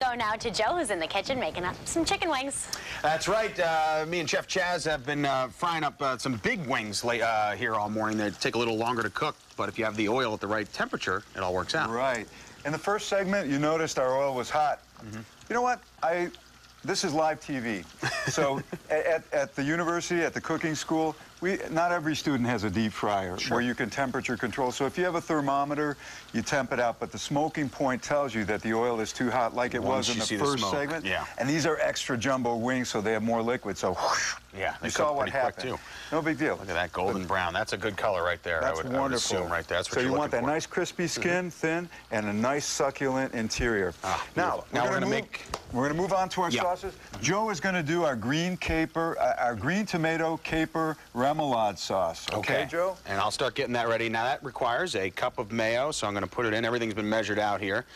Go now to Joe, who's in the kitchen making up some chicken wings. That's right. Me and Chef Chaz have been frying up some big wings here all morning. They take a little longer to cook, but if you have the oil at the right temperature, it all works out. Right. In the first segment, you noticed our oil was hot. You know what? This is live TV. So at the university, at the cooking school, not every student has a deep fryer where you can temperature control. So if you have a thermometer, you temp it out. But the smoking point tells you that the oil is too hot, like it was in the first segment. Yeah. And these are extra jumbo wings, so they have more liquid. So whoosh, yeah, you saw what happened. Too. No big deal. Look at that golden brown. That's a good color right there. That's I would assume right there. That's what so you want that for. nice crispy skin, thin, and a nice succulent interior. Now we're going to move on to our sauces. Joe is going to do our green tomato caper remoulade sauce. Okay, Joe? And I'll start getting that ready. Now that requires a cup of mayo, so I'm going to put it in. Everything's been measured out here.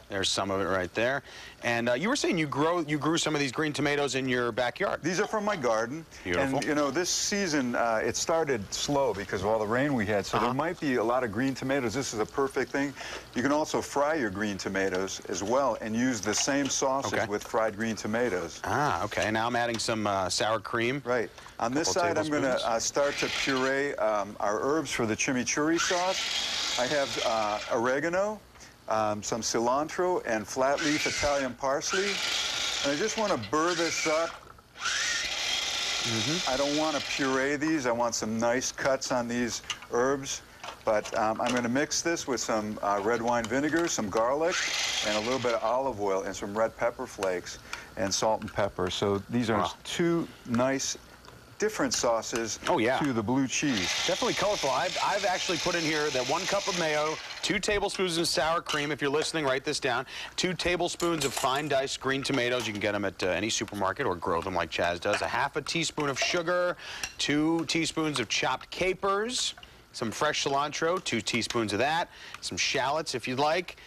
There's some of it right there. And you were saying you grew some of these green tomatoes in your backyard. These are from my garden. Beautiful. And, you know, this season, it started slow because of all the rain we had, so there might be a lot of green tomatoes. This is a perfect thing. You can also fry your green tomatoes as well and use the same sauces with fried green tomatoes. Okay. Now I'm adding some sour cream. Right. On this side, I'm going to start to puree our herbs for the chimichurri sauce. I have oregano, some cilantro, and flat leaf Italian parsley. And I just want to burr this up. I don't want to puree these. I want some nice cuts on these herbs. But I'm going to mix this with some red wine vinegar, some garlic, and a little bit of olive oil, and some red pepper flakes, and salt and pepper. So these are two nice different sauces to the blue cheese. Definitely colorful. I've actually put in here that 1 cup of mayo, 2 tablespoons of sour cream. If you're listening, write this down. 2 tablespoons of fine diced green tomatoes. You can get them at any supermarket or grow them like Chaz does. 1/2 teaspoon of sugar, 2 teaspoons of chopped capers, some fresh cilantro, 2 teaspoons of that, some shallots if you'd like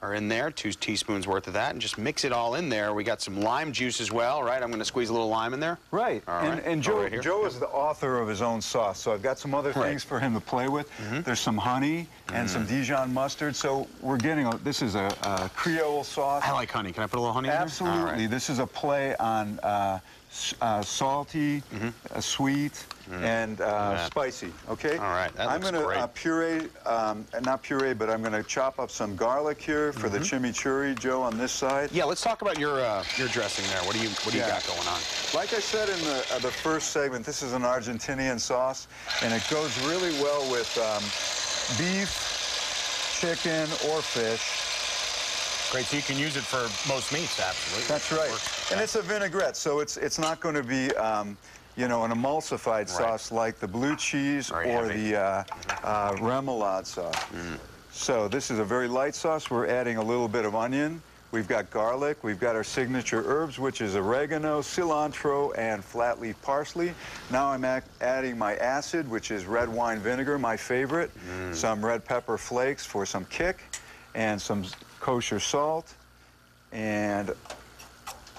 are in there, 2 teaspoons worth of that, and just mix it all in there. We got some lime juice as well, right? I'm going to squeeze a little lime in there. Right. All right. And Joe is the author of his own sauce, so I've got some other things for him to play with. There's some honey and some Dijon mustard, so we're getting this is a Creole sauce. I like honey. Can I put a little honey in there? Absolutely. This is a play on salty, sweet, and spicy. Okay. All right. That looks great. I'm going to puree, not puree, but I'm going to chop up some garlic here for the chimichurri, Joe, on this side. Yeah. Let's talk about your dressing there. What do you got going on? Like I said in the first segment, this is an Argentinian sauce, and it goes really well with beef, chicken, or fish. Great, so you can use it for most meats, absolutely. That's right. And it's a vinaigrette, so it's not going to be, you know, an emulsified sauce like the blue cheese or the remoulade sauce. So this is a very light sauce. We're adding a little bit of onion. We've got garlic. We've got our signature herbs, which is oregano, cilantro, and flat leaf parsley. Now I'm adding my acid, which is red wine vinegar, my favorite. Some red pepper flakes for some kick, and some kosher salt, and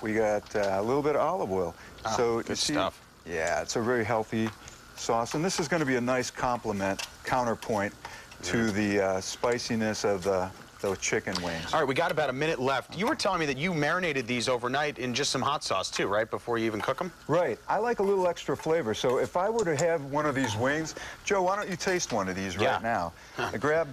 we got a little bit of olive oil. So good stuff. Yeah, it's a very healthy sauce, and this is going to be a nice counterpoint to the spiciness of the chicken wings. All right, we got about a minute left. You were telling me that you marinated these overnight in just some hot sauce too, right, before you even cook them? Right. I like a little extra flavor, so if I were to have one of these wings, Joe, why don't you taste one of these right now? Grab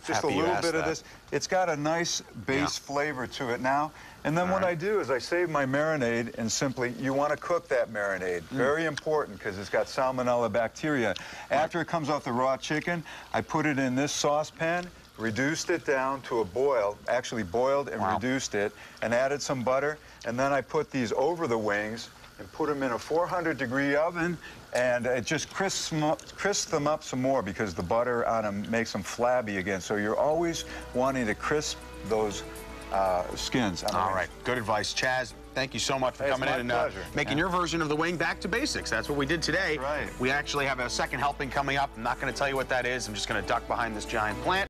just a little bit of this. It's got a nice base flavor to it now. And then what I do is I save my marinade, and simply, you want to cook that marinade. Very important, because it's got salmonella bacteria. After it comes off the raw chicken, I put it in this saucepan, reduced it down to a boil, actually boiled and reduced it, and added some butter, and then I put these over the wings and put them in a 400-degree oven, and it just crisps them up some more because the butter on them makes them flabby again. So you're always wanting to crisp those skins. All right, good advice. Chaz, thank you so much for coming in and making your version of the wing back to basics. That's what we did today. Right. We actually have a second helping coming up. I'm not going to tell you what that is. I'm just going to duck behind this giant plant.